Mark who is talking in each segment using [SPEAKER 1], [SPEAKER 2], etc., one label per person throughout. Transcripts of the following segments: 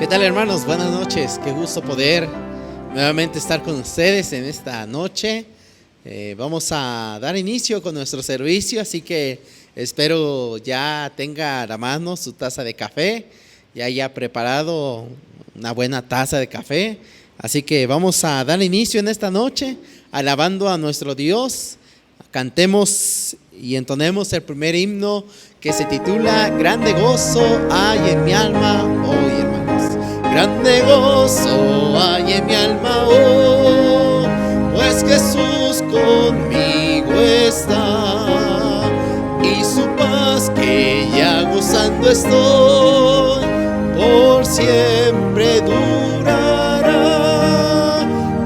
[SPEAKER 1] ¿Qué tal, hermanos? Buenas noches. Qué gusto poder nuevamente estar con ustedes en esta noche. Vamos a dar inicio con nuestro servicio, así que espero ya tenga a la mano su taza de café, ya haya preparado una buena taza de café. Así que vamos a dar inicio en esta noche alabando a nuestro Dios. Cantemos y entonemos el primer himno que se titula Grande gozo hay en mi alma hoy, hermanos. Grande gozo hay en mi alma hoy, pues Jesús conmigo está, y su paz que ya gozando estoy, por siempre durará.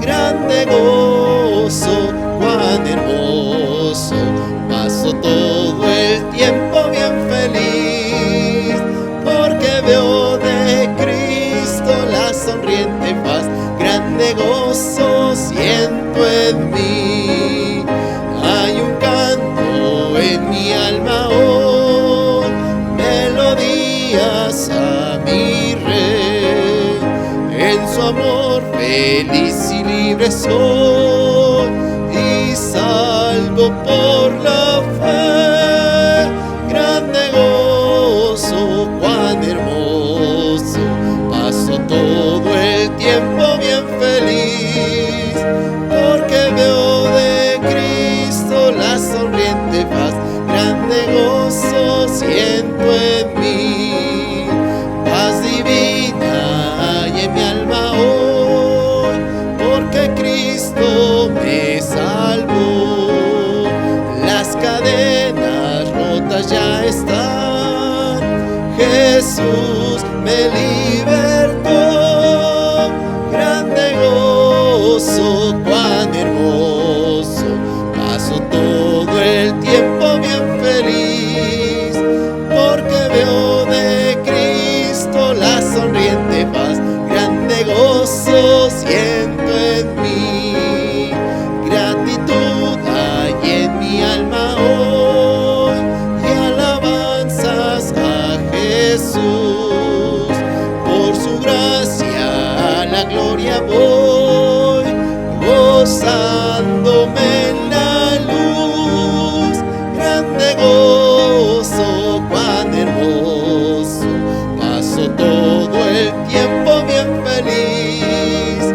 [SPEAKER 1] Grande gozo, cuán hermoso, paso todo el tiempo bien feliz, porque veo de Cristo la sonriente faz. Grande gozo siento en mí, hay un canto en mi alma hoy, melodías a mi Rey. En su amor feliz y libre soy, y salvo por la fe. Grande gozo, cuán hermoso, paso todo el tiempo bien feliz, porque veo de Cristo la sonriente faz. Grande gozo siento en mí, paz divina hay en mi alma hoy, porque Cristo me salvó. Las cadenas rotas ya están, Jesús me libertó. Grande gozo, cuán hermoso, paso todo el tiempo bien feliz, porque veo de Cristo la sonriente paz. Grande gozo siento en mí, gratitud hay en mi alma hoy, y alabanzas a Jesús. Por su gracia a la gloria voy, gozándome en la luz. Grande gozo, cuán hermoso, paso todo el tiempo bien feliz,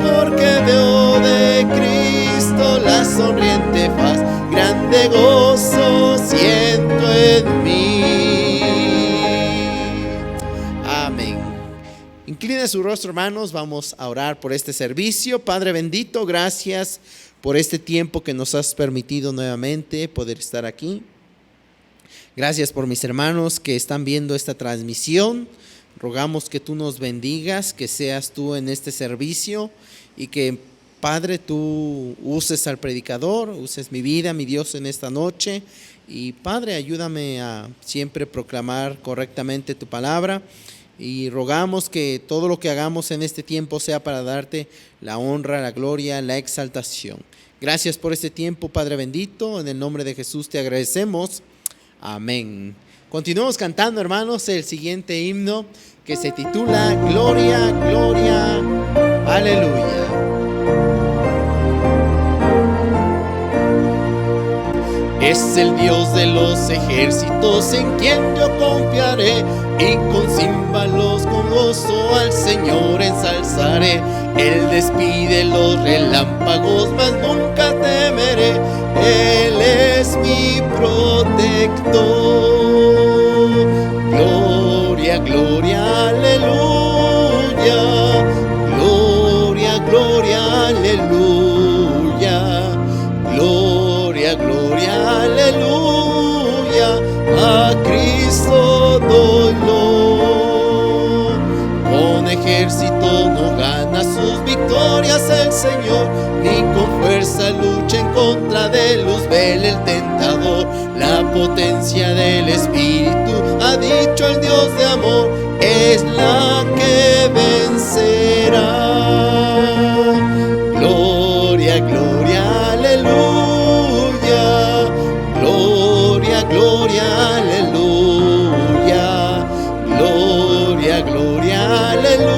[SPEAKER 1] porque veo de Cristo la sonriente faz. Grande gozo siento en mí. Amén. Incline su rostro, hermanos, vamos a orar por este servicio. Padre bendito, gracias por este tiempo que nos has permitido nuevamente poder estar aquí. Gracias por mis hermanos que están viendo esta transmisión. Rogamos que tú nos bendigas, que seas tú en este servicio y que, Padre, tú uses al predicador, uses mi vida, mi Dios, en esta noche. Y, Padre, ayúdame a siempre proclamar correctamente tu palabra. Y rogamos que todo lo que hagamos en este tiempo sea para darte la honra, la gloria, la exaltación. Gracias por este tiempo, Padre bendito. En el nombre de Jesús te agradecemos. Amén. Continuamos cantando, hermanos, el siguiente himno que se titula Gloria, Gloria, Aleluya. Es el Dios de los ejércitos en quien yo confiaré, y con címbalos con gozo al Señor ensalzaré. Él despide los relámpagos, mas nunca temeré. Él es mi protector. Gloria, gloria, aleluya. Gloria, gloria, aleluya. Gloria, gloria, aleluya. A Cristo doy honor. Con ejército no gana sus victorias el Señor, ni con fuerza lucha en contra de Luzbel el tentador. La potencia del Espíritu, ha dicho el Dios de amor, es la que vencerá. Gloria, gloria, aleluya. Gloria, gloria, aleluya. Gloria, gloria, aleluya.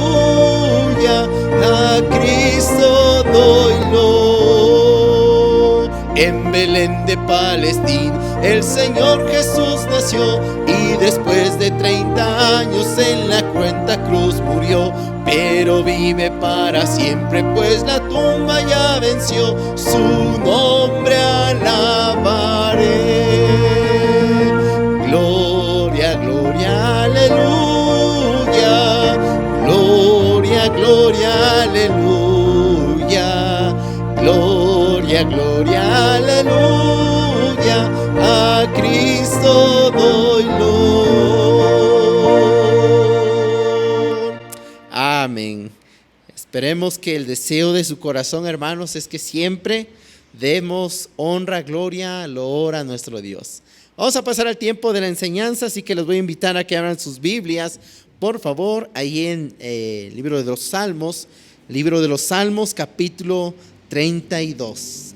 [SPEAKER 1] En Belén de Palestina el Señor Jesús nació, y después de 30 años en la cruenta cruz murió. Pero vive para siempre, pues la tumba ya venció. Su nombre alabaré. Gloria, gloria, aleluya. Gloria, gloria, aleluya. Gloria, gloria, aleluya. A Cristo doy loor. Amén. Esperemos que el deseo de su corazón, hermanos, es que siempre demos honra, gloria, loor a nuestro Dios. Vamos a pasar al tiempo de la enseñanza, así que los voy a invitar a que abran sus Biblias, por favor, ahí en el libro de los Salmos, capítulo 32.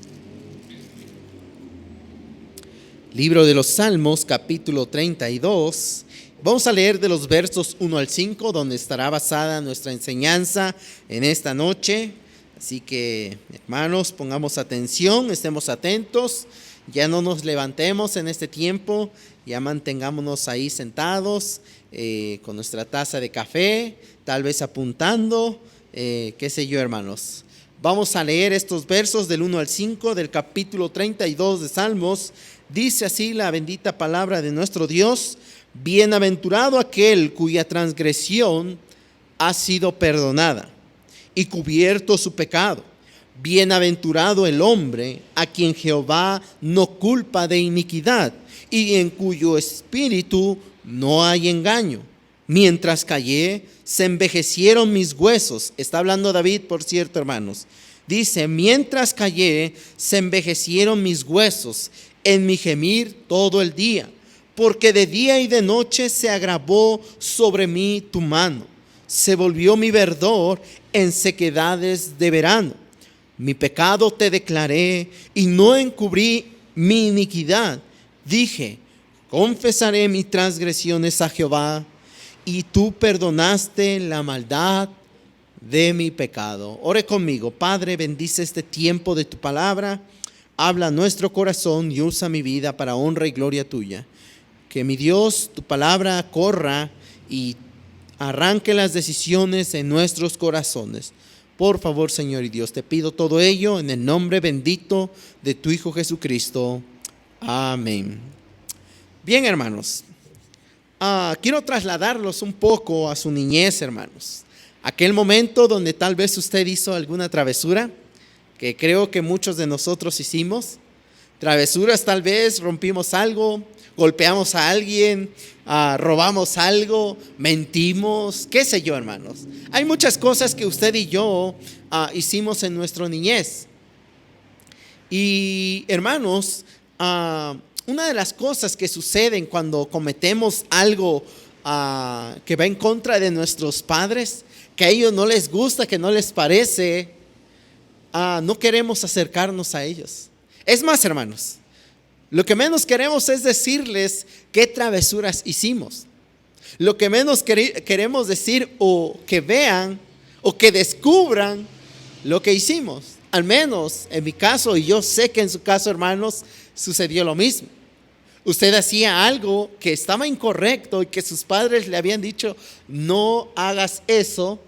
[SPEAKER 1] Libro de los Salmos, capítulo 32. Vamos a leer de los versos 1 al 5, donde estará basada nuestra enseñanza en esta noche. Así que, hermanos, pongamos atención, estemos atentos. Ya no nos levantemos en este tiempo, ya mantengámonos ahí sentados con nuestra taza de café, tal vez apuntando, qué sé yo, hermanos. Vamos a leer estos versos del 1 al 5 del capítulo 32 de Salmos. Dice así la bendita palabra de nuestro Dios: bienaventurado aquel cuya transgresión ha sido perdonada y cubierto su pecado. Bienaventurado el hombre a quien Jehová no culpa de iniquidad y en cuyo espíritu no hay engaño. Mientras callé, se envejecieron mis huesos. Está hablando David, por cierto, hermanos. Dice: mientras callé, se envejecieron mis huesos en mi gemir todo el día, porque de día y de noche se agravó sobre mí tu mano. Se volvió mi verdor en sequedades de verano. Mi pecado te declaré y no encubrí mi iniquidad. Dije: confesaré mis transgresiones a Jehová, y tú perdonaste la maldad de mi pecado. Ore conmigo. Padre, bendice este tiempo de tu palabra. Habla a nuestro corazón y usa mi vida para honra y gloria tuya. Que mi Dios, tu palabra corra y arranque las decisiones en nuestros corazones. Por favor, Señor y Dios, te pido todo ello en el nombre bendito de tu Hijo Jesucristo. Amén. Bien, hermanos, quiero trasladarlos un poco a su niñez, hermanos. Aquel momento donde tal vez usted hizo alguna travesura, que creo que muchos de nosotros hicimos. Travesuras, tal vez rompimos algo, golpeamos a alguien, robamos algo, mentimos, qué sé yo, hermanos. Hay muchas cosas que usted y yo hicimos en nuestra niñez. Y, hermanos, una de las cosas que suceden cuando cometemos algo que va en contra de nuestros padres, que a ellos no les gusta, que no les parece, no queremos acercarnos a ellos. Es más, hermanos, lo que menos queremos es decirles qué travesuras hicimos. Lo que menos queremos decir, o que vean o que descubran lo que hicimos. Al menos en mi caso, y yo sé que en su caso, hermanos, sucedió lo mismo. Usted hacía algo que estaba incorrecto y que sus padres le habían dicho: no hagas eso,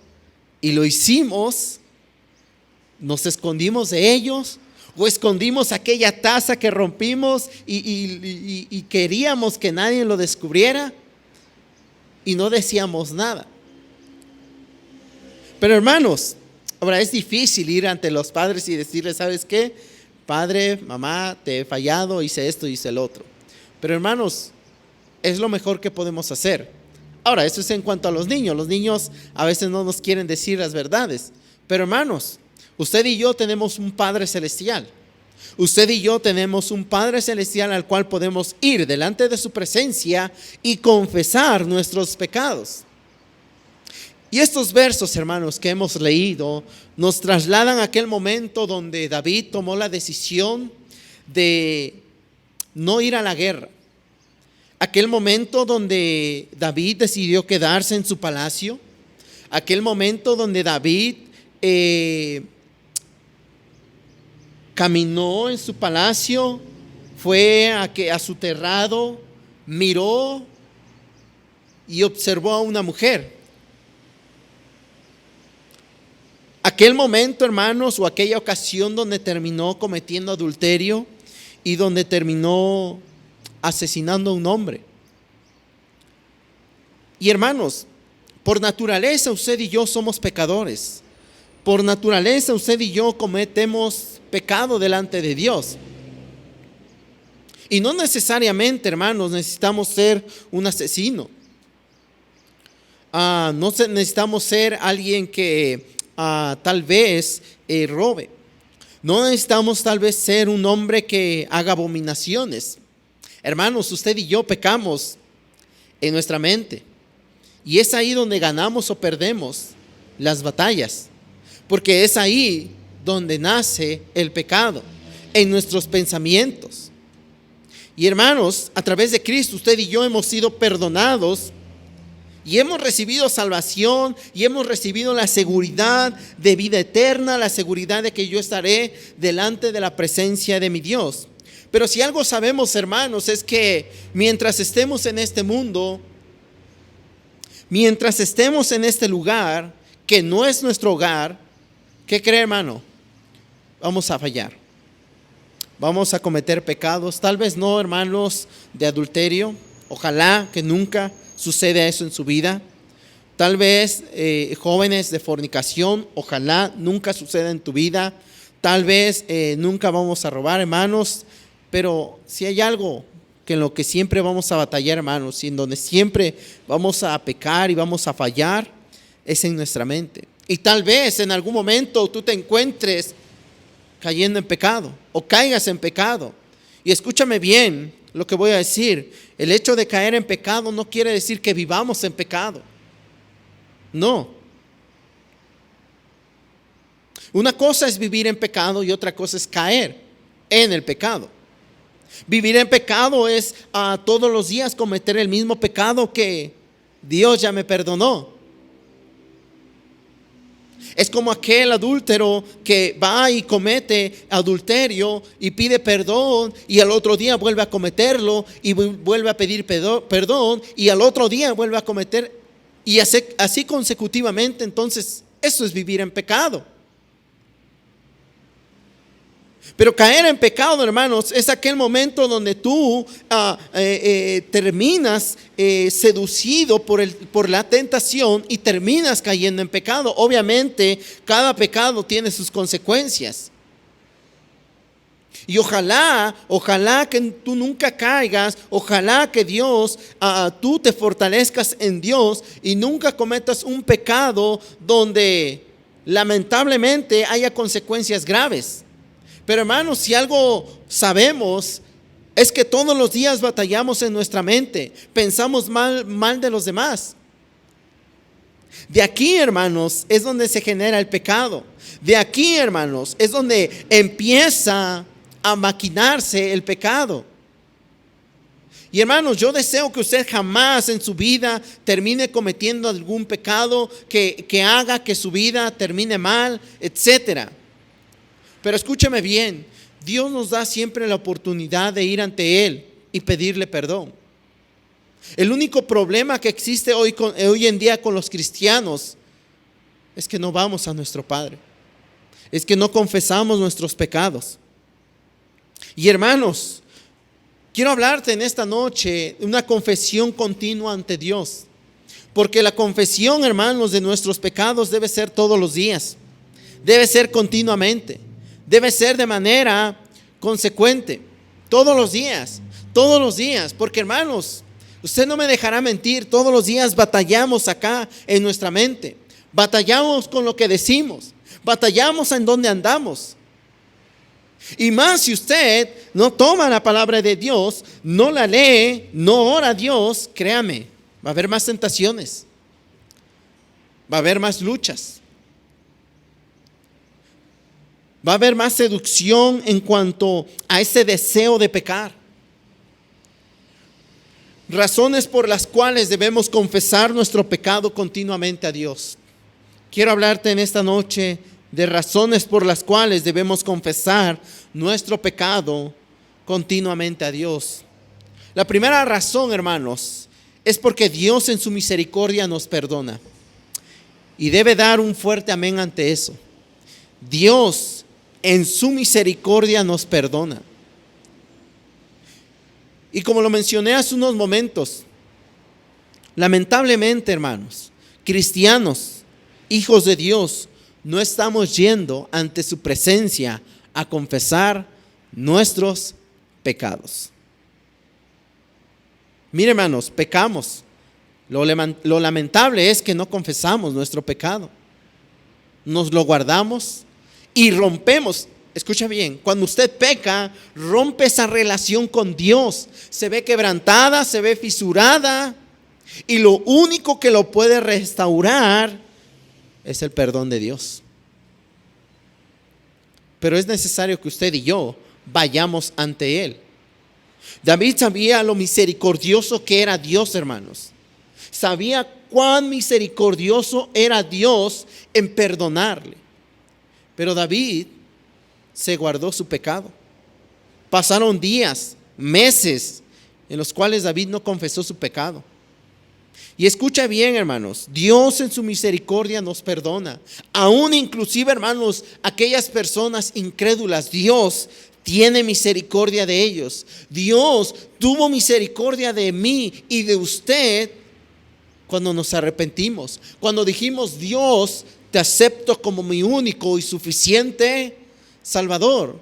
[SPEAKER 1] y lo hicimos. Nos escondimos de ellos, o escondimos aquella taza que rompimos y queríamos que nadie lo descubriera y no decíamos nada. Pero, hermanos, ahora es difícil ir ante los padres y decirles: ¿sabes qué? Padre, mamá, te he fallado, hice esto, hice el otro. Pero, hermanos, es lo mejor que podemos hacer. Ahora, eso es en cuanto a los niños. Los niños a veces no nos quieren decir las verdades. Pero, hermanos, usted y yo tenemos un Padre Celestial. Usted y yo tenemos un Padre Celestial al cual podemos ir delante de su presencia y confesar nuestros pecados. Y estos versos, hermanos, que hemos leído nos trasladan a aquel momento donde David tomó la decisión de no ir a la guerra. Aquel momento donde David decidió quedarse en su palacio. Aquel momento donde David caminó en su palacio, fue a su terrado, miró y observó a una mujer. Aquel momento, hermanos, o aquella ocasión donde terminó cometiendo adulterio y donde terminó asesinando a un hombre. Y hermanos, por naturaleza usted y yo somos pecadores. Por naturaleza usted y yo cometemos pecado delante de Dios. Y no necesariamente, hermanos, necesitamos ser un asesino. No necesitamos ser alguien que tal vez robe. No necesitamos tal vez ser un hombre que haga abominaciones. Hermanos, usted y yo pecamos en nuestra mente. Y es ahí donde ganamos o perdemos las batallas. Porque es ahí donde nace el pecado, en nuestros pensamientos. Y hermanos, a través de Cristo, usted y yo hemos sido perdonados y hemos recibido salvación y hemos recibido la seguridad de vida eterna, la seguridad de que yo estaré delante de la presencia de mi Dios. Pero si algo sabemos, hermanos, es que mientras estemos en este mundo, mientras estemos en este lugar, que no es nuestro hogar, ¿qué cree, hermano? Vamos a fallar. Vamos a cometer pecados, tal vez no, hermanos, de adulterio. Ojalá que nunca suceda eso en su vida. Tal vez jóvenes de fornicación, ojalá nunca suceda en tu vida. Tal vez nunca vamos a robar, hermanos. Pero si hay algo que en lo que siempre vamos a batallar, hermanos, y en donde siempre vamos a pecar y vamos a fallar, es en nuestra mente. Y tal vez en algún momento tú te encuentres cayendo en pecado o caigas en pecado. Y escúchame bien lo que voy a decir. El hecho de caer en pecado no quiere decir que vivamos en pecado. No. Una cosa es vivir en pecado y otra cosa es caer en el pecado. Vivir en pecado es todos los días cometer el mismo pecado que Dios ya me perdonó. Es como aquel adúltero que va y comete adulterio y pide perdón y al otro día vuelve a cometerlo y vuelve a pedir perdón y al otro día vuelve a cometer y así consecutivamente. Entonces eso es vivir en pecado. Pero caer en pecado, hermanos, es aquel momento donde tú terminas seducido por la tentación y terminas cayendo en pecado. Obviamente, cada pecado tiene sus consecuencias. Y ojalá que tú nunca caigas, ojalá que Dios, tú te fortalezcas en Dios y nunca cometas un pecado donde lamentablemente haya consecuencias graves. Pero hermanos, si algo sabemos es que todos los días batallamos en nuestra mente, pensamos mal de los demás. De aquí, hermanos, es donde se genera el pecado. De aquí, hermanos, es donde empieza a maquinarse el pecado. Y hermanos, yo deseo que usted jamás en su vida termine cometiendo algún pecado que haga que su vida termine mal, etcétera. Pero escúchame bien, Dios nos da siempre la oportunidad de ir ante Él y pedirle perdón. El único problema que existe hoy en día con los cristianos es que no vamos a nuestro Padre. Es que no confesamos nuestros pecados. Y hermanos, quiero hablarte en esta noche de una confesión continua ante Dios. Porque la confesión, hermanos, de nuestros pecados debe ser todos los días. Debe ser continuamente. Debe ser de manera consecuente, todos los días, porque hermanos, usted no me dejará mentir, todos los días batallamos acá en nuestra mente, batallamos con lo que decimos, batallamos en donde andamos. Y más si usted no toma la palabra de Dios, no la lee, no ora a Dios, créame, va a haber más tentaciones, va a haber más luchas. Va a haber más seducción en cuanto a ese deseo de pecar. Razones por las cuales debemos confesar nuestro pecado continuamente a Dios. Quiero hablarte en esta noche de razones por las cuales debemos confesar nuestro pecado continuamente a Dios. La primera razón, hermanos, es porque Dios en su misericordia nos perdona. Y debe dar un fuerte amén ante eso. Dios en su misericordia nos perdona. Y como lo mencioné hace unos momentos, lamentablemente, hermanos, cristianos, hijos de Dios, no estamos yendo ante su presencia a confesar nuestros pecados. Mire, hermanos, pecamos. Lo lamentable es que no confesamos nuestro pecado. Nos lo guardamos y rompemos. Escucha bien, cuando usted peca, rompe esa relación con Dios. Se ve quebrantada, se ve fisurada. Y lo único que lo puede restaurar es el perdón de Dios. Pero es necesario que usted y yo vayamos ante Él. David sabía lo misericordioso que era Dios, hermanos. Sabía cuán misericordioso era Dios en perdonarle. Pero David se guardó su pecado. Pasaron días, meses, en los cuales David no confesó su pecado. Y escucha bien, hermanos, Dios en su misericordia nos perdona. Aún inclusive, hermanos, aquellas personas incrédulas, Dios tiene misericordia de ellos. Dios tuvo misericordia de mí y de usted cuando nos arrepentimos. Cuando dijimos, Dios, te acepto como mi único y suficiente Salvador.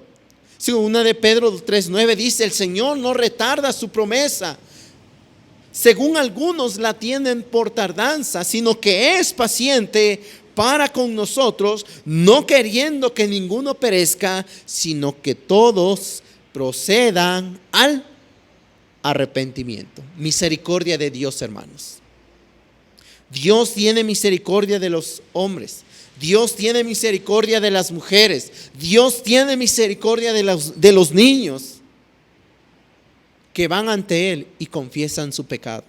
[SPEAKER 1] Según 1 Pedro 3:9 dice, el Señor no retarda su promesa, según algunos la tienen por tardanza, sino que es paciente para con nosotros, no queriendo que ninguno perezca, sino que todos procedan al arrepentimiento. Misericordia de Dios, hermanos. Dios tiene misericordia de los hombres. Dios tiene misericordia de las mujeres. Dios tiene misericordia de los niños que van ante Él y confiesan su pecado.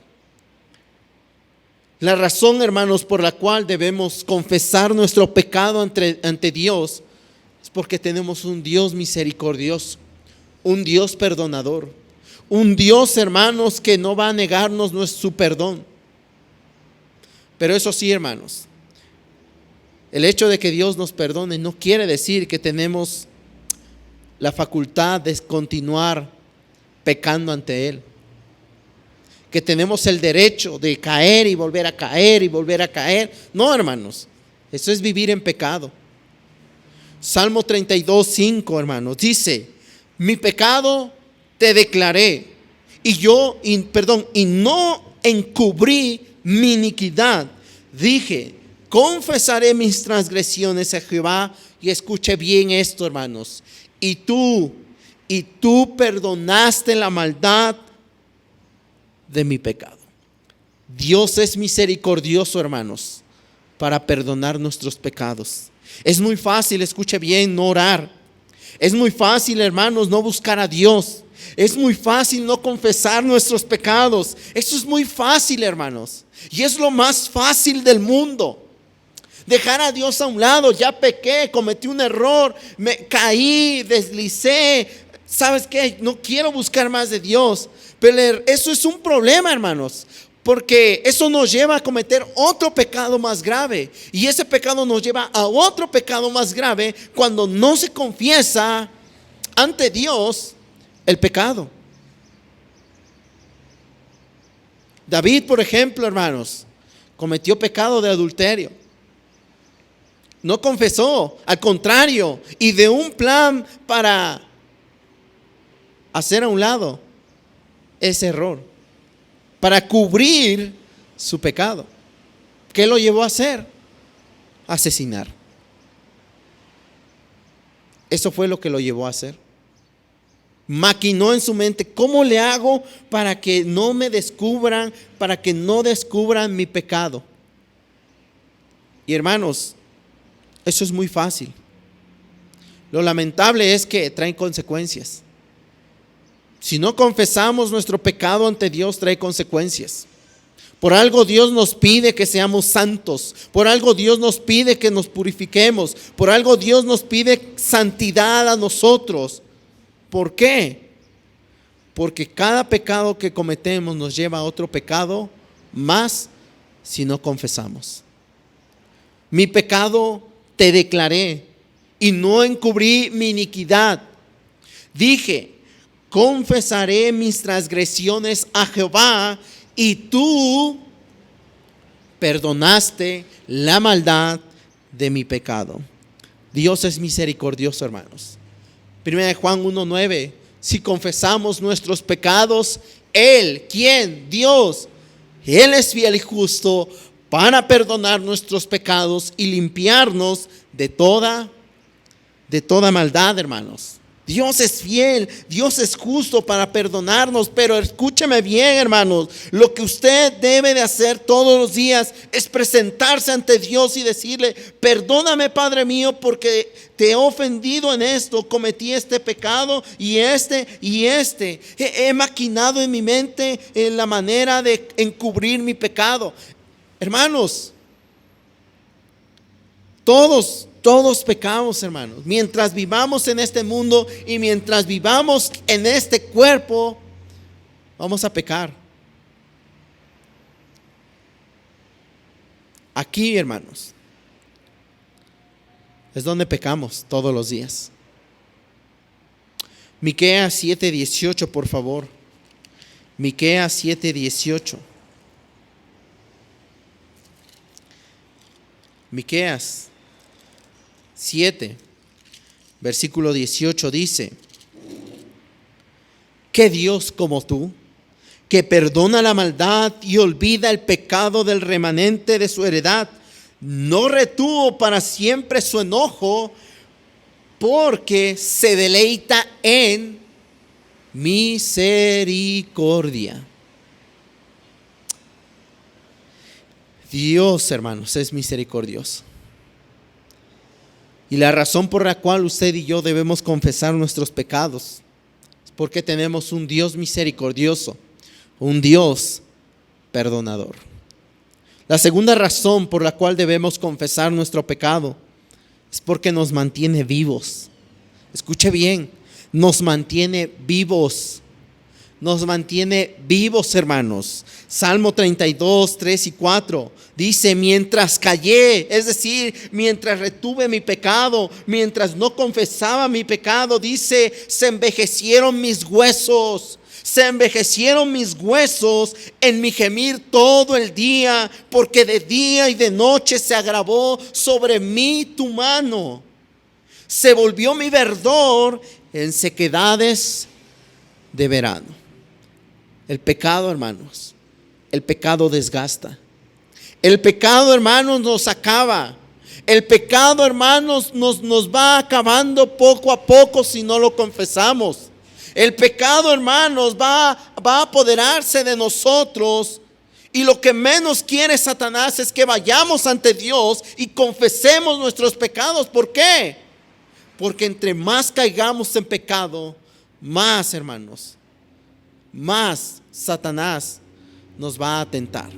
[SPEAKER 1] La razón, hermanos, por la cual debemos confesar nuestro pecado ante Dios es porque tenemos un Dios misericordioso, un Dios perdonador, un Dios, hermanos, que no va a negarnos su perdón. Pero eso sí, hermanos, el hecho de que Dios nos perdone no quiere decir que tenemos la facultad de continuar pecando ante Él, que tenemos el derecho de caer y volver a caer y volver a caer. No, hermanos, eso es vivir en pecado. Salmo 32:5, hermanos, dice, mi pecado te declaré y no encubrí mi iniquidad. Dije, confesaré mis transgresiones a Jehová. Y escuche bien esto, hermanos, y tú perdonaste la maldad de mi pecado. Dios es misericordioso, hermanos, para perdonar nuestros pecados. Es muy fácil, escuche bien, no orar. Es muy fácil, hermanos, no buscar a Dios. Es muy fácil no confesar nuestros pecados. Eso es muy fácil, hermanos. Y es lo más fácil del mundo. Dejar a Dios a un lado. Ya pequé, cometí un error, me caí, deslicé. ¿Sabes qué? No quiero buscar más de Dios. Pero eso es un problema, hermanos, porque eso nos lleva a cometer otro pecado más grave. Y ese pecado nos lleva a otro pecado más grave cuando no se confiesa ante Dios el pecado. David, por ejemplo, hermanos, cometió pecado de adulterio. No confesó, al contrario, y de un plan para hacer a un lado ese error, para cubrir su pecado. ¿Qué lo llevó a hacer? Asesinar. Eso fue lo que lo llevó a hacer. Maquinó en su mente, ¿cómo le hago para que no me descubran, para que no descubran mi pecado? Y hermanos, eso es muy fácil. Lo lamentable es que trae consecuencias. Si no confesamos nuestro pecado ante Dios, trae consecuencias. Por algo Dios nos pide que seamos santos. Por algo Dios nos pide que nos purifiquemos. Por algo Dios nos pide santidad a nosotros. ¿Por qué? Porque cada pecado que cometemos nos lleva a otro pecado más si no confesamos. Mi pecado te declaré y no encubrí mi iniquidad. Dije, confesaré mis transgresiones a Jehová, y tú perdonaste la maldad de mi pecado. Dios es misericordioso, hermanos. 1 Juan 1:9. Si confesamos nuestros pecados, Él, ¿quién? Dios. Él es fiel y justo para perdonar nuestros pecados y limpiarnos de toda maldad, hermanos. Dios es fiel, Dios es justo para perdonarnos, pero escúcheme bien, hermanos, lo que usted debe de hacer todos los días es presentarse ante Dios y decirle: perdóname, Padre mío, porque te he ofendido en esto, cometí este pecado y este. He maquinado en mi mente en la manera de encubrir mi pecado. Hermanos, todos pecamos, hermanos. Mientras vivamos en este mundo y mientras vivamos en este cuerpo, vamos a pecar. Aquí, hermanos, es donde pecamos todos los días. Miqueas 7:18, por favor. Miqueas 7:18. Miqueas 7, versículo 18 dice: ¿qué Dios como tú, que perdona la maldad y olvida el pecado del remanente de su heredad, no retuvo para siempre su enojo, porque se deleita en misericordia? Dios, hermanos, es misericordioso. Y la razón por la cual usted y yo debemos confesar nuestros pecados es porque tenemos un Dios misericordioso, un Dios perdonador. La segunda razón por la cual debemos confesar nuestro pecado es porque nos mantiene vivos. Escuche bien, nos mantiene vivos. Nos mantiene vivos, hermanos. Salmo 32, 3 y 4 dice: mientras callé, es decir, mientras retuve mi pecado, mientras no confesaba mi pecado, dice, se envejecieron mis huesos en mi gemir todo el día, porque de día y de noche se agravó sobre mí tu mano. Se volvió mi verdor en sequedades de verano. El pecado, hermanos, el pecado desgasta. El pecado, hermanos, nos acaba. El pecado, hermanos, nos va acabando poco a poco si no lo confesamos. El pecado, hermanos, va a apoderarse de nosotros. Y lo que menos quiere Satanás es que vayamos ante Dios y confesemos nuestros pecados. ¿Por qué? Porque entre más caigamos en pecado, más, hermanos, más Satanás nos va a tentar.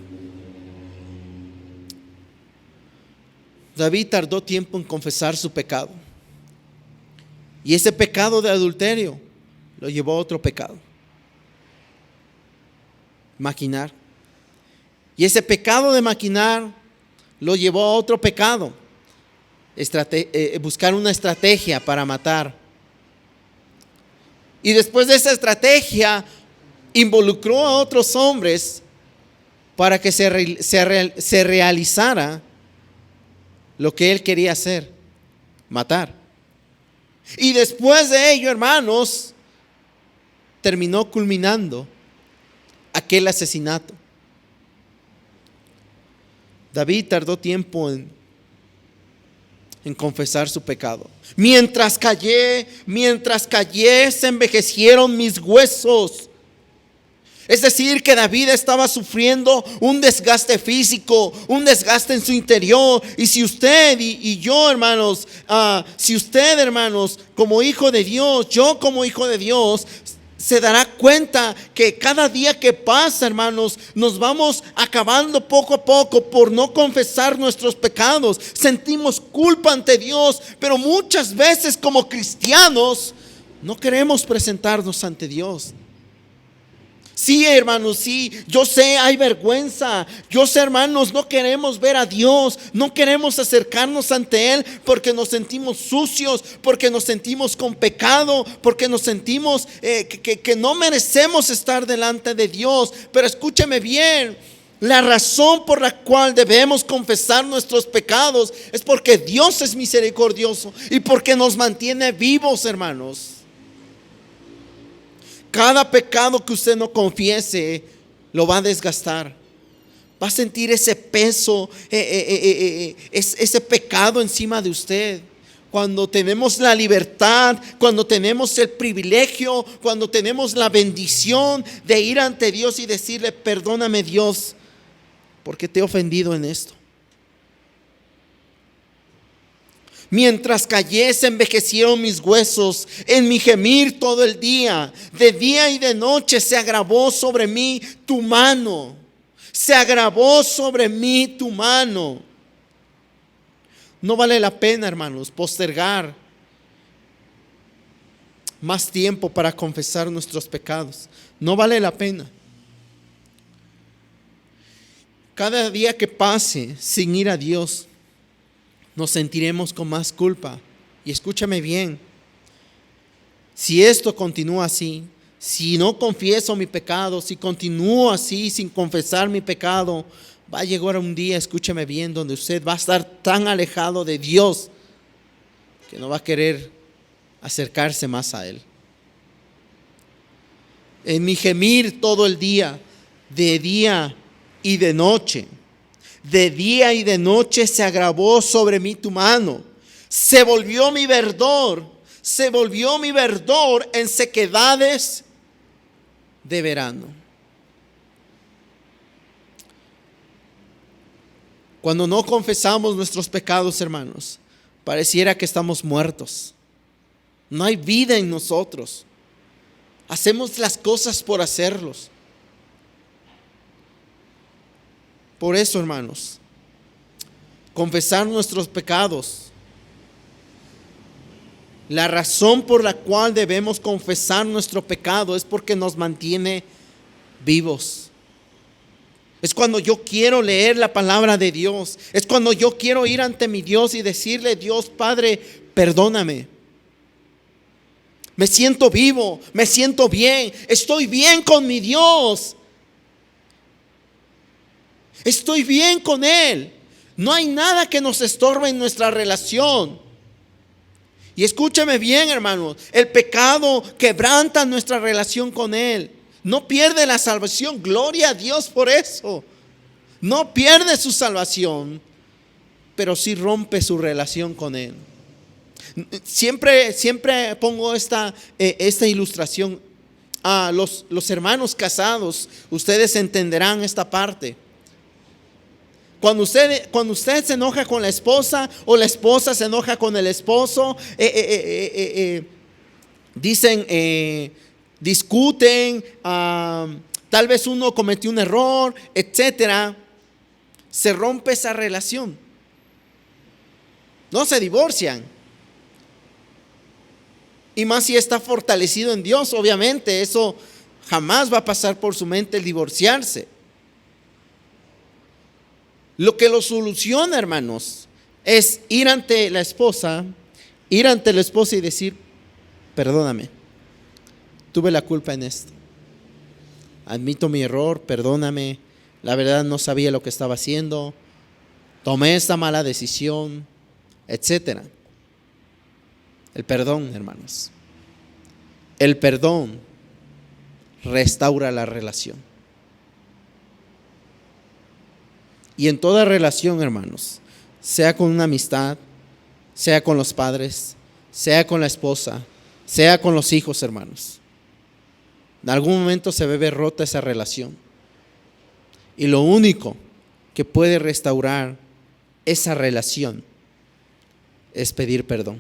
[SPEAKER 1] David tardó tiempo en confesar su pecado, y ese pecado de adulterio lo llevó a otro pecado, maquinar. Y ese pecado de maquinar lo llevó a otro pecado, buscar una estrategia para matar. Y después de esa estrategia involucró a otros hombres para que se realizara lo que él quería hacer: matar. Y después de ello, hermanos, terminó culminando aquel asesinato. David tardó tiempo en confesar su pecado. Mientras callé, se envejecieron mis huesos. Es decir, que David estaba sufriendo un desgaste físico, un desgaste en su interior. Y si usted y yo, hermanos, si usted, hermanos, como hijo de Dios, yo como hijo de Dios, se dará cuenta que cada día que pasa, hermanos, nos vamos acabando poco a poco por no confesar nuestros pecados. Sentimos culpa ante Dios, pero muchas veces como cristianos no queremos presentarnos ante Dios. Sí, hermanos, sí, yo sé, hay vergüenza. Yo sé, hermanos, no queremos ver a Dios, no queremos acercarnos ante Él porque nos sentimos sucios, porque nos sentimos con pecado, porque nos sentimos que no merecemos estar delante de Dios. Pero escúcheme bien, la razón por la cual debemos confesar nuestros pecados es porque Dios es misericordioso y porque nos mantiene vivos, hermanos. Cada pecado que usted no confiese lo va a desgastar. Va a sentir ese peso, ese pecado encima de usted. Cuando tenemos la libertad, cuando tenemos el privilegio, cuando tenemos la bendición de ir ante Dios y decirle: perdóname, Dios, porque te he ofendido en esto. Mientras callé, se envejecieron mis huesos en mi gemir todo el día. De día y de noche se agravó sobre mí tu mano. Se agravó sobre mí tu mano. No vale la pena, hermanos, postergar más tiempo para confesar nuestros pecados. No vale la pena. Cada día que pase sin ir a Dios, nos sentiremos con más culpa. Y escúchame bien, si esto continúa así, si no confieso mi pecado, si continúo así sin confesar mi pecado, va a llegar un día, escúchame bien, donde usted va a estar tan alejado de Dios que no va a querer acercarse más a Él. En mi gemir todo el día, de día y de noche. De día y de noche se agravó sobre mí tu mano. Se volvió mi verdor en sequedades de verano. Cuando no confesamos nuestros pecados, hermanos, pareciera que estamos muertos. No hay vida en nosotros. Hacemos las cosas por hacerlos. Por eso, hermanos, confesar nuestros pecados. La razón por la cual debemos confesar nuestro pecado es porque nos mantiene vivos. Es cuando yo quiero leer la palabra de Dios. Es cuando yo quiero ir ante mi Dios y decirle: Dios Padre, perdóname. Me siento vivo, me siento bien, estoy bien con mi Dios. Estoy bien con Él. No hay nada que nos estorbe en nuestra relación. Y escúchame bien, hermanos, el pecado quebranta nuestra relación con Él. No pierde la salvación. Gloria a Dios por eso. No pierde su salvación, pero sí rompe su relación con Él. Siempre pongo esta ilustración. Los hermanos casados, ustedes entenderán esta parte. Cuando usted se enoja con la esposa o la esposa se enoja con el esposo, discuten, tal vez uno cometió un error, etcétera, se rompe esa relación. No se divorcian. Y más si está fortalecido en Dios, obviamente, eso jamás va a pasar por su mente el divorciarse. Lo que lo soluciona, hermanos, es ir ante la esposa y decir: perdóname, tuve la culpa en esto. Admito mi error, perdóname. La verdad no sabía lo que estaba haciendo. Tomé esta mala decisión, etcétera. El perdón, hermanos. El perdón restaura la relación. Y en toda relación, hermanos, sea con una amistad, sea con los padres, sea con la esposa, sea con los hijos, hermanos, en algún momento se ve ver rota esa relación. Y lo único que puede restaurar esa relación es pedir perdón.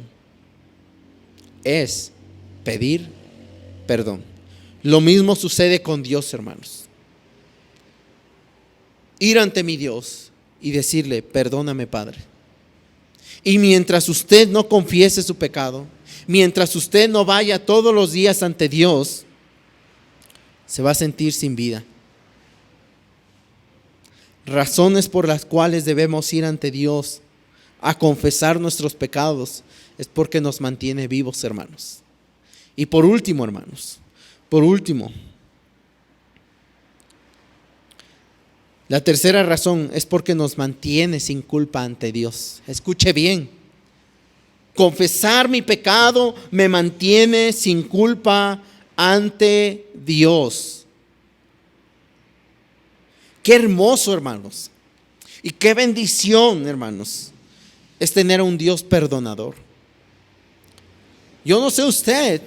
[SPEAKER 1] Es pedir perdón. Lo mismo sucede con Dios, hermanos. Ir ante mi Dios y decirle: perdóname, Padre. Y mientras usted no confiese su pecado, mientras usted no vaya todos los días ante Dios, se va a sentir sin vida. Razones por las cuales debemos ir ante Dios a confesar nuestros pecados es porque nos mantiene vivos, hermanos. Y por último, hermanos, la tercera razón es porque nos mantiene sin culpa ante Dios. Escuche bien. Confesar mi pecado me mantiene sin culpa ante Dios. Qué hermoso, hermanos. Y qué bendición, hermanos, es tener a un Dios perdonador. Yo no sé usted,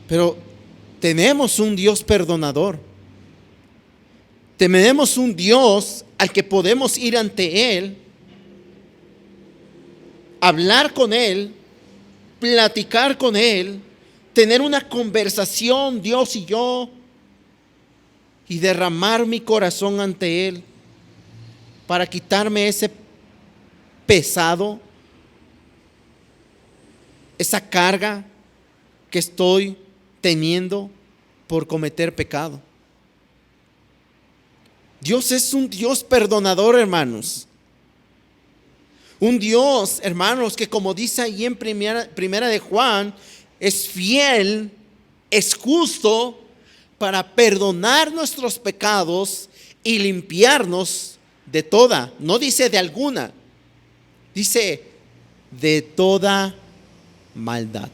[SPEAKER 1] pero tenemos un Dios perdonador. Tenemos un Dios al que podemos ir ante Él, hablar con Él, platicar con Él, tener una conversación, Dios y yo, y derramar mi corazón ante Él para quitarme ese pesado, esa carga que estoy teniendo por cometer pecado. Dios es un Dios perdonador, hermanos. Un Dios, hermanos, que como dice ahí en primera de Juan, es fiel, es justo para perdonar nuestros pecados y limpiarnos de toda, no dice de alguna, dice de toda maldad.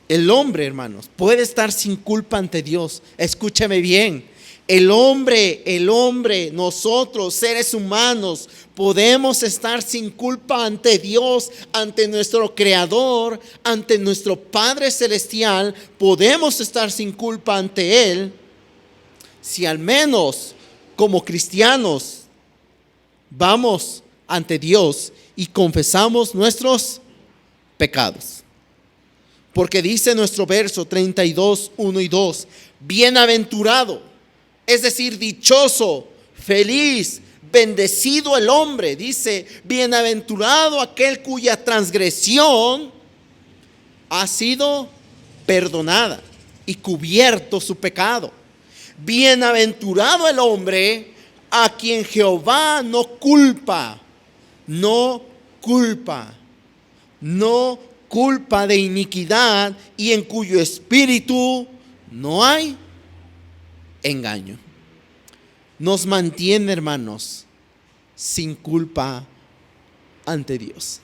[SPEAKER 1] El hombre, hermanos, puede estar sin culpa ante Dios. Escúcheme bien. El hombre, nosotros, seres humanos, podemos estar sin culpa ante Dios, ante nuestro Creador, ante nuestro Padre Celestial. Podemos estar sin culpa ante Él, si al menos como cristianos vamos ante Dios y confesamos nuestros pecados. Porque dice nuestro verso 32, 1 y 2, bienaventurado, es decir, dichoso, feliz, bendecido el hombre, dice, bienaventurado aquel cuya transgresión ha sido perdonada y cubierto su pecado. Bienaventurado el hombre a quien Jehová no culpa de iniquidad y en cuyo espíritu no hay engaño. Nos mantiene, hermanos, sin culpa ante Dios.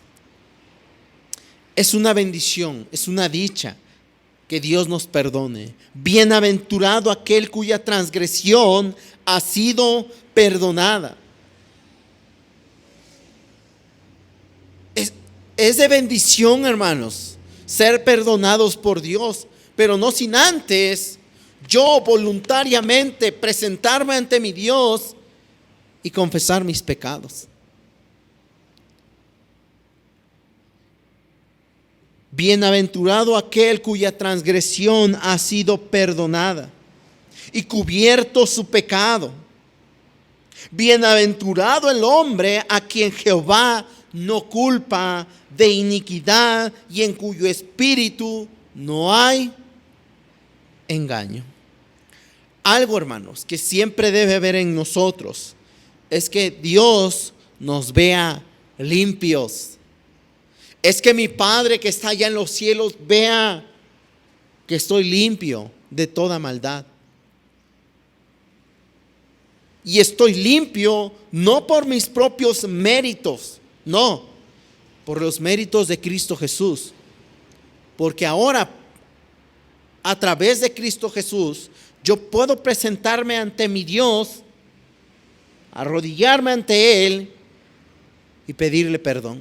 [SPEAKER 1] Es una bendición, es una dicha que Dios nos perdone. Bienaventurado aquel cuya transgresión ha sido perdonada. Es de bendición, hermanos, ser perdonados por Dios, pero no sin antes yo voluntariamente presentarme ante mi Dios y confesar mis pecados. Bienaventurado aquel cuya transgresión ha sido perdonada y cubierto su pecado. Bienaventurado el hombre a quien Jehová no culpa de iniquidad y en cuyo espíritu no hay engaño. Algo, hermanos, que siempre debe haber en nosotros es que Dios nos vea limpios. Es que mi Padre que está allá en los cielos vea que estoy limpio de toda maldad. Y estoy limpio no por mis propios méritos, no, por los méritos de Cristo Jesús. Porque ahora, a través de Cristo Jesús, yo puedo presentarme ante mi Dios, arrodillarme ante Él y pedirle perdón.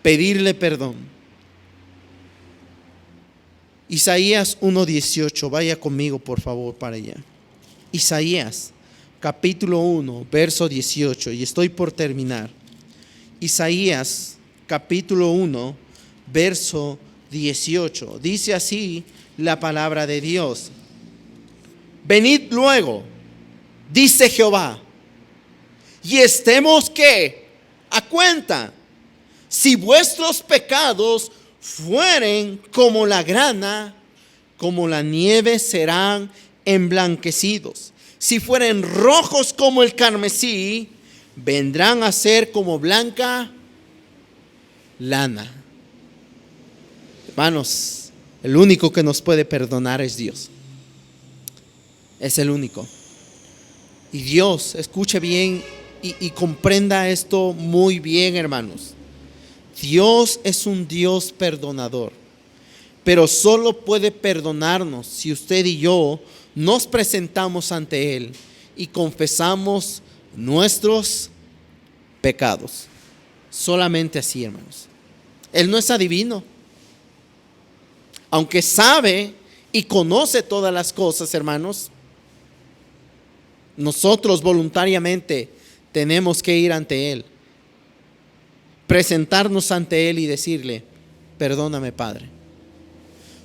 [SPEAKER 1] Pedirle perdón. Isaías 1:18, vaya conmigo por favor para allá. Isaías capítulo 1, verso 18, y estoy por terminar. Isaías capítulo 1, verso 18. Dice así la palabra de Dios: venid luego, dice Jehová, y estemos ¿qué? A cuenta. Si vuestros pecados fueren como la grana, como la nieve serán emblanquecidos. Si fueren rojos como el carmesí, vendrán a ser como blanca lana. Hermanos, el único que nos puede perdonar es Dios. Es el único. Y Dios, escuche bien y comprenda esto muy bien, hermanos. Dios es un Dios perdonador, pero solo puede perdonarnos si usted y yo nos presentamos ante Él y confesamos nuestros pecados. Solamente así, hermanos. Él no es adivino. Aunque sabe y conoce todas las cosas, hermanos, nosotros voluntariamente tenemos que ir ante Él, presentarnos ante Él y decirle: perdóname, Padre.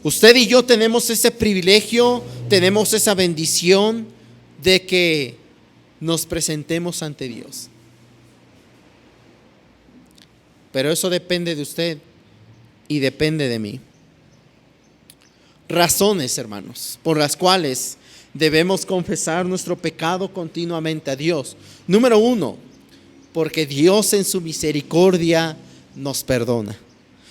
[SPEAKER 1] Usted y yo tenemos ese privilegio, tenemos esa bendición de que nos presentemos ante Dios. Pero eso depende de usted y depende de mí. Razones, hermanos, por las cuales debemos confesar nuestro pecado continuamente a Dios. Número 1, porque Dios en su misericordia nos perdona.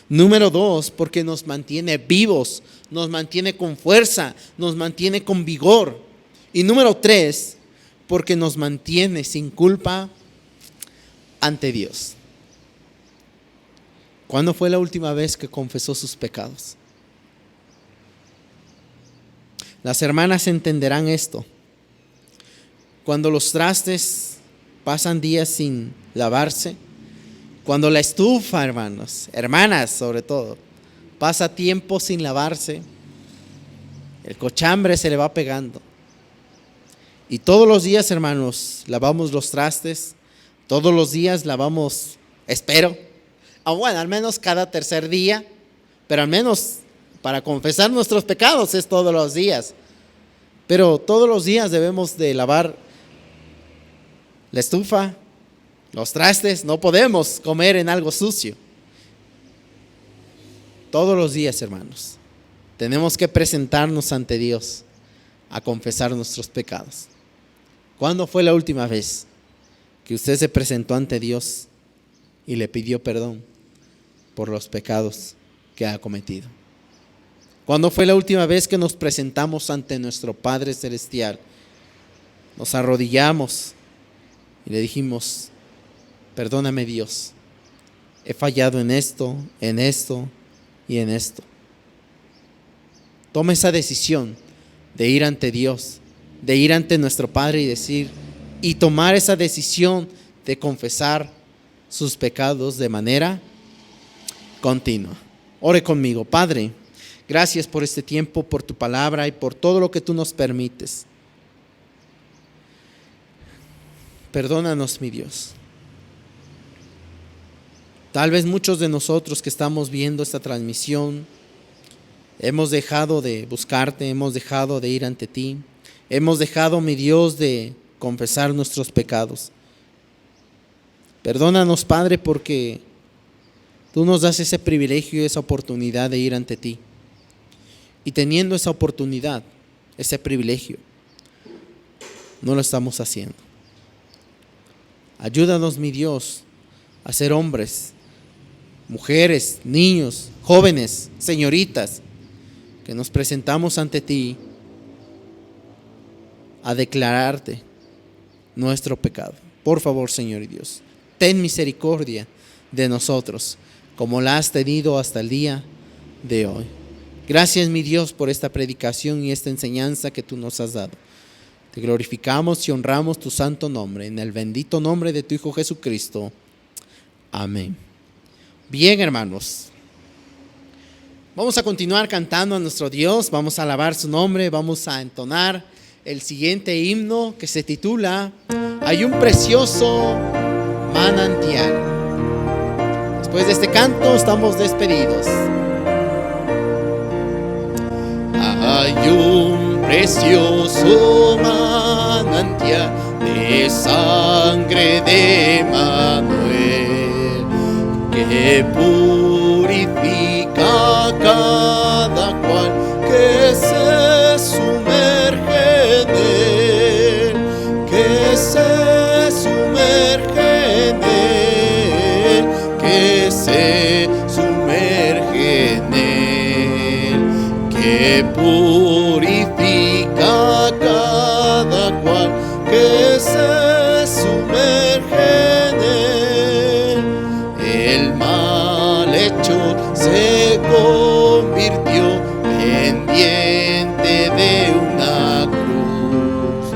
[SPEAKER 1] Número 2, porque nos mantiene vivos, nos mantiene con fuerza, nos mantiene con vigor. Y número 3, porque nos mantiene sin culpa ante Dios. ¿Cuándo fue la última vez que confesó sus pecados? Las hermanas entenderán esto. Cuando los trastes pasan días sin lavarse, cuando la estufa, hermanas sobre todo, pasa tiempo sin lavarse, el cochambre se le va pegando. Y todos los días, hermanos, lavamos los trastes, todos los días lavamos, espero, bueno, al menos cada tercer día, pero al menos para confesar nuestros pecados es todos los días. Pero todos los días debemos de lavar la estufa, los trastes. No podemos comer en algo sucio. Todos los días, hermanos, tenemos que presentarnos ante Dios a confesar nuestros pecados. ¿Cuándo fue la última vez que usted se presentó ante Dios y le pidió perdón por los pecados que ha cometido? ¿Cuándo fue la última vez que nos presentamos ante nuestro Padre Celestial? Nos arrodillamos y le dijimos: perdóname, Dios, he fallado en esto y en esto. Toma esa decisión de ir ante Dios, de ir ante nuestro Padre y tomar esa decisión de confesar sus pecados de manera continua. Ore conmigo. Padre, gracias por este tiempo, por tu palabra y por todo lo que tú nos permites. Perdónanos, mi Dios. Tal vez muchos de nosotros que estamos viendo esta transmisión hemos dejado de buscarte, hemos dejado de ir ante ti, hemos dejado, mi Dios, de confesar nuestros pecados. Perdónanos, Padre, porque tú nos das ese privilegio y esa oportunidad de ir ante ti. Y teniendo esa oportunidad, ese privilegio, no lo estamos haciendo. Ayúdanos, mi Dios, a ser hombres, mujeres, niños, jóvenes, señoritas, que nos presentamos ante ti a declararte nuestro pecado. Por favor, Señor y Dios, ten misericordia de nosotros, como la has tenido hasta el día de hoy. Gracias, mi Dios, por esta predicación y esta enseñanza que tú nos has dado. Te glorificamos y honramos tu santo nombre, en el bendito nombre de tu Hijo Jesucristo. Amén. Bien, hermanos, vamos a continuar cantando a nuestro Dios, vamos a alabar su nombre, vamos a entonar el siguiente himno que se titula Hay un precioso manantial. Después de este canto estamos despedidos. Hay un precioso manantial de sangre de Manuel que purifica a cada cual que se sumerge en él, que se sumerge en él, que se sumerge en él, que purifica a cada cual que se sumerge en él. El malhechor se convirtió en diente de una cruz.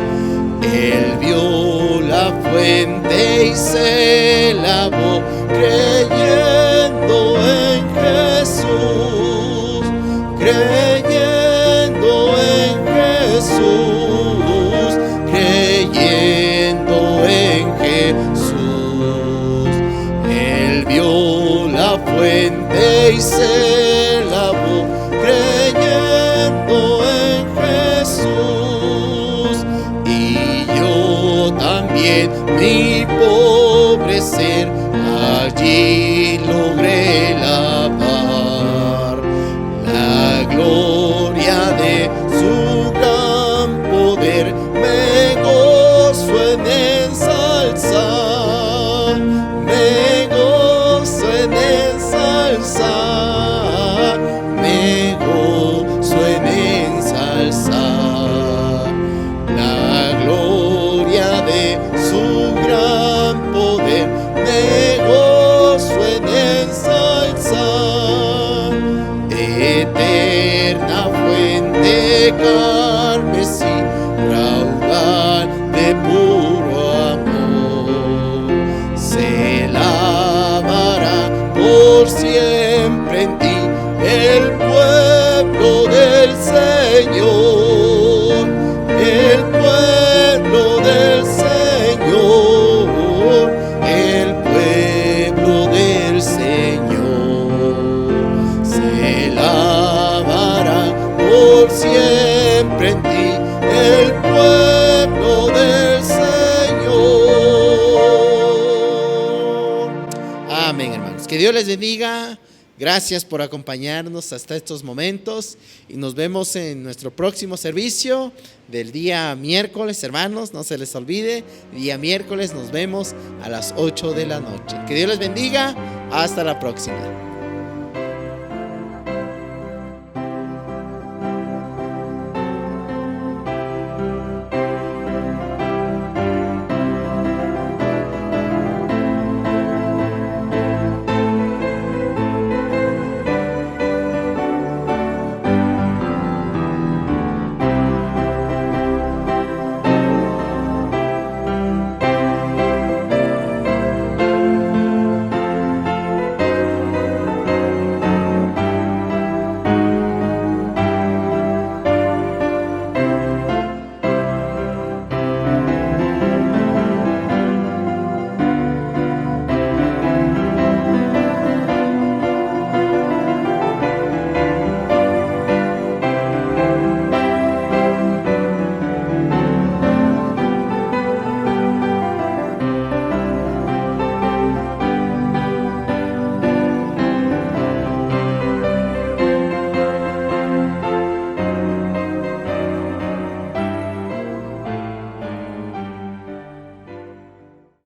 [SPEAKER 1] Él vio la fuente y se lavó creyendo en Jesús, creyendo en Jesús, creyendo en Jesús. Él vio la fuente y se lavó creyendo en Jesús. Y yo también, mi pobre ser, allí logré lavar la gloria de su gran poder. Me gozo en ensalzar, me gozo en ensalzar, me gozo en ensalzar la gloria de su gran poder. Me gozo en ensalzar, eterna fuente carmesí, raudal de puro amor, se lavará por siempre en ti el pueblo del Señor, el pueblo del Señor, el pueblo del Señor. Se lavará por siempre en ti el pueblo del Señor. Amén, hermanos. Que Dios les bendiga. Gracias por acompañarnos hasta estos momentos y nos vemos en nuestro próximo servicio del día miércoles, hermanos. No se les olvide, día miércoles nos vemos a las 8 de la noche. Que Dios les bendiga. Hasta la próxima.